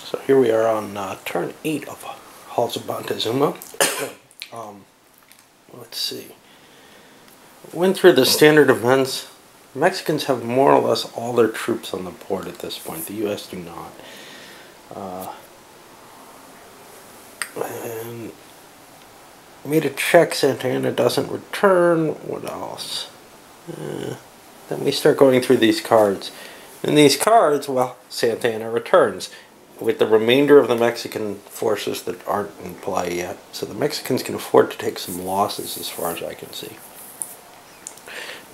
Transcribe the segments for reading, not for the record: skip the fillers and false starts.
So here we are on turn 8 of Halls of Montezuma. Let's see. Went through the standard events. Mexicans have more or less all their troops on the board at this point. The U.S. do not. And made a check. Santa Anna doesn't return. What else? Then we start going through these cards. And these cards, well, Santa Anna returns with the remainder of the Mexican forces that aren't in play yet. So the Mexicans can afford to take some losses as far as I can see.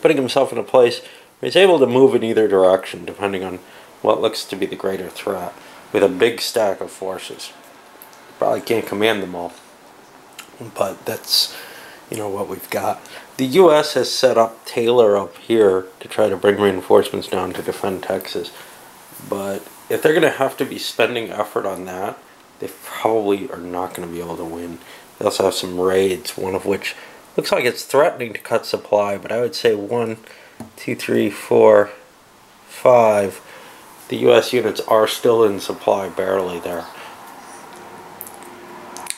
Putting himself in a place where he's able to move in either direction depending on what looks to be the greater threat with a big stack of forces. Probably can't command them all, but that's, you know, what we've got. The U.S. has set up Taylor up here to try to bring reinforcements down to defend Texas, but if they're going to have to be spending effort on that, they probably are not going to be able to win. They also have some raids, one of which looks like it's threatening to cut supply, but I would say 1, 2, 3, 4, 5. The U.S. units are still in supply, barely there.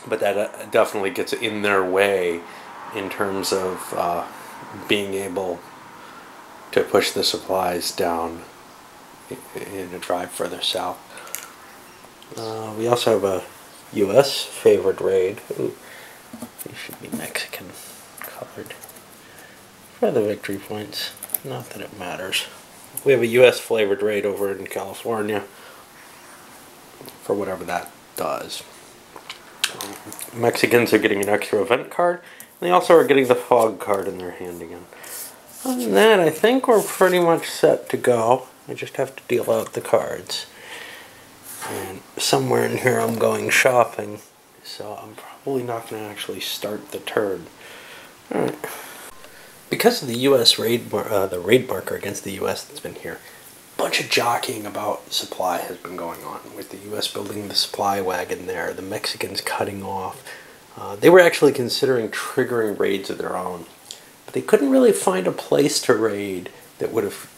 But that definitely gets in their way in terms of being able to push the supplies down in a drive further south. We also have a U.S. favored raid. Ooh, these should be Mexican colored for the victory points. Not that it matters. We have a U.S. flavored raid over in California for whatever that does. Mexicans are getting an extra event card. And they also are getting the fog card in their hand again. Other than that, I think we're pretty much set to go. I just have to deal out the cards. And somewhere in here I'm going shopping, so I'm probably not going to actually start the turn. Alright. Because of the U.S. raid, the raid marker against the U.S. that's been here, a bunch of jockeying about supply has been going on, with the U.S. building the supply wagon there, the Mexicans cutting off. They were actually considering triggering raids of their own, but they couldn't really find a place to raid that would have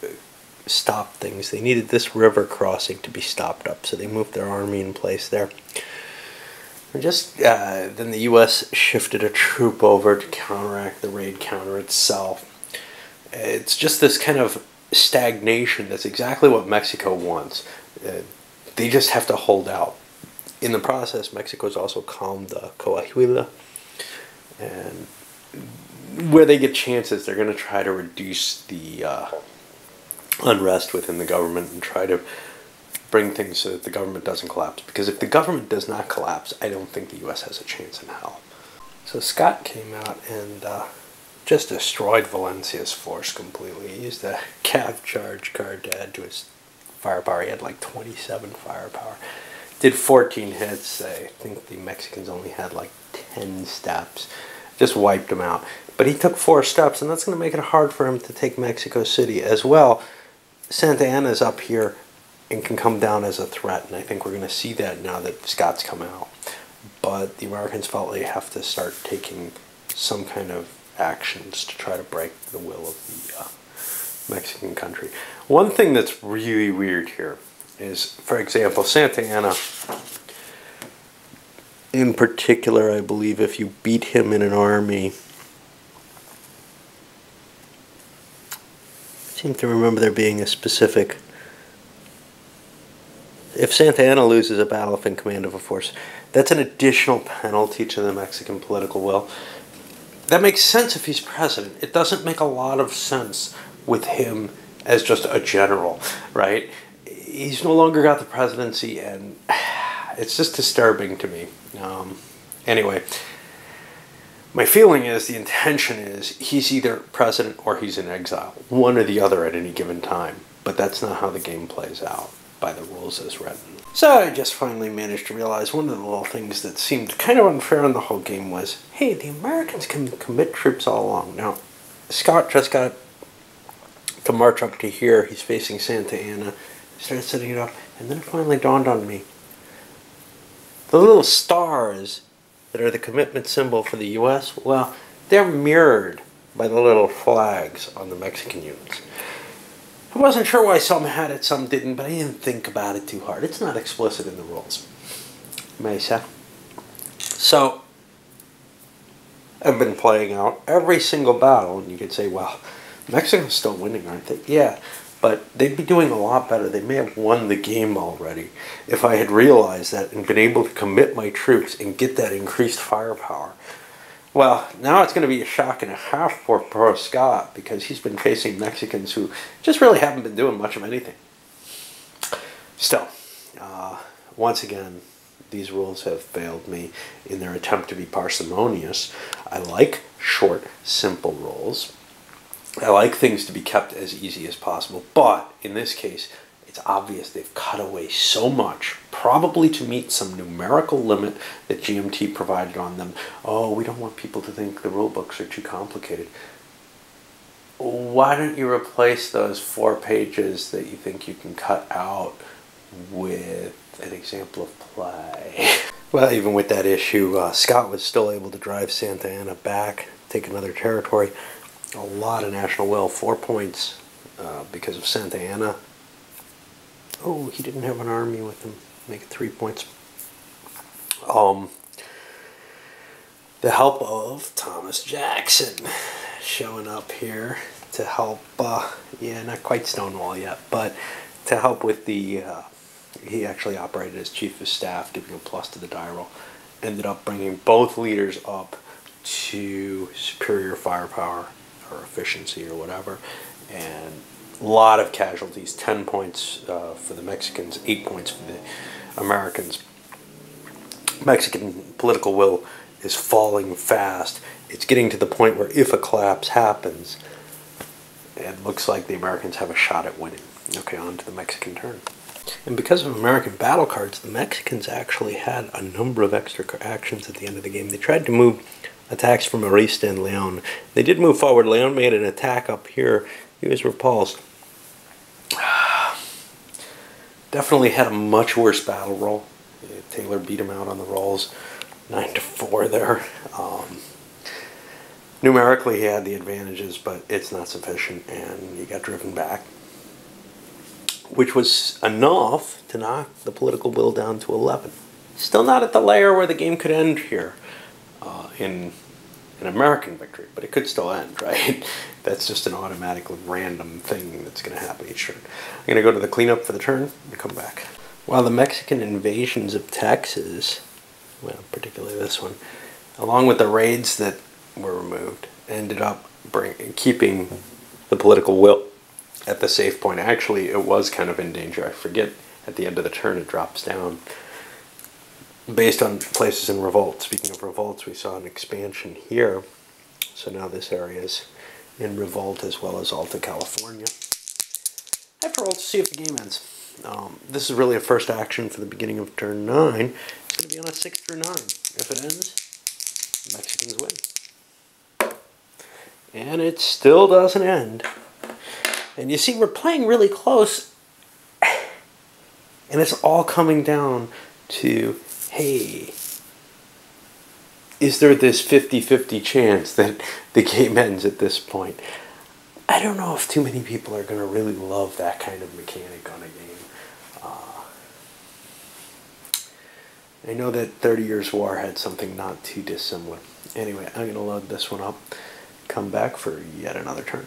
stopped things. They needed this river crossing to be stopped up, so they moved their army in place there. And just then the U.S. shifted a troop over to counteract the raid counter itself. It's just this kind of stagnation. That's exactly what Mexico wants. They just have to hold out. In the process, Mexico's also calmed Coahuila, and where they get chances, they're going to try to reduce the unrest within the government and try to bring things so that the government doesn't collapse. Because if the government does not collapse, I don't think the U.S. has a chance in hell. So Scott came out and just destroyed Valencia's force completely. He used a cav charge card to add to his firepower. He had like 27 firepower. Did 14 hits. I think the Mexicans only had like 10 steps. Just wiped him out. But he took 4 steps, and that's going to make it hard for him to take Mexico City as well. Santa Anna's up here and can come down as a threat, and I think we're going to see that now that Scott's come out. But the Americans felt they have to start taking some kind of actions to try to break the will of the Mexican country. One thing that's really weird here is, for example, Santa Anna in particular, I believe if you beat him in an army, I seem to remember there being a specific, if Santa Anna loses a battle if in command of a force, that's an additional penalty to the Mexican political will. That makes sense if he's president. It doesn't make a lot of sense with him as just a general, right? He's no longer got the presidency, and it's just disturbing to me. Anyway, my feeling is, the intention is, he's either president or he's in exile. One or the other at any given time. But that's not how the game plays out by the rules as written. So I just finally managed to realize one of the little things that seemed kind of unfair in the whole game was, hey, the Americans can commit troops all along. Now, Scott just got to march up to here. He's facing Santa Anna. Started setting it up, and then it finally dawned on me. The little stars that are the commitment symbol for the U.S., well, they're mirrored by the little flags on the Mexican units. I wasn't sure why some had it, some didn't, but I didn't think about it too hard. It's not explicit in the rules. Mesa. So, I've been playing out every single battle, and you could say, well, Mexico's still winning, aren't they? Yeah, but they'd be doing a lot better. They may have won the game already if I had realized that and been able to commit my troops and get that increased firepower. Well, now it's going to be a shock and a half for Pro Scott because he's been facing Mexicans who just really haven't been doing much of anything. Still, once again, these rules have failed me in their attempt to be parsimonious. I like short, simple rules. I like things to be kept as easy as possible, but in this case, it's obvious they've cut away so much, probably to meet some numerical limit that GMT provided on them. Oh, we don't want people to think the rule books are too complicated. Why don't you replace those 4 pages that you think you can cut out with an example of play? Well, even with that issue, Scott was still able to drive Santa Anna back, take another territory. A lot of national will, 4 points because of Santa Anna. Oh, he didn't have an army with him. Make it 3 points. The help of Thomas Jackson showing up here to help, yeah, not quite Stonewall yet, but to help with the, he actually operated as chief of staff, giving a plus to the die roll. Ended up bringing both leaders up to superior firepower or efficiency or whatever, and a lot of casualties, 10 points for the Mexicans, 8 points for the Americans. Mexican political will is falling fast. It's getting to the point where if a collapse happens, it looks like the Americans have a shot at winning. Okay, on to the Mexican turn. And because of American battle cards, the Mexicans actually had a number of extra actions at the end of the game. They tried to move attacks from Arista and Leon. They did move forward. Leon made an attack up here. He was repulsed. Definitely had a much worse battle roll. Taylor beat him out on the rolls, 9-4 there. Numerically, he had the advantages, but it's not sufficient, and he got driven back, which was enough to knock the political will down to 11. Still not at the layer where the game could end here in an American victory, but it could still end, right? That's just an automatically random thing that's going to happen each turn. I'm going to go to the cleanup for the turn and come back. While the Mexican invasions of Texas, well, particularly this one, along with the raids that were removed, ended up keeping the political will at the safe point. Actually, it was kind of in danger. I forget, at the end of the turn it drops down based on places in revolt. Speaking of revolts, we saw an expansion here. So now this area is in revolt as well as Alta California. I have to roll to see if the game ends. This is really a first action for the beginning of turn 9. It's going to be on a 6 through 9. If it ends, Mexicans win. And it still doesn't end. And you see, we're playing really close. And it's all coming down to, hey, is there this 50-50 chance that the game ends at this point? I don't know if too many people are going to really love that kind of mechanic on a game. I know that 30 Years' War had something not too dissimilar. Anyway, I'm going to load this one up, come back for yet another turn.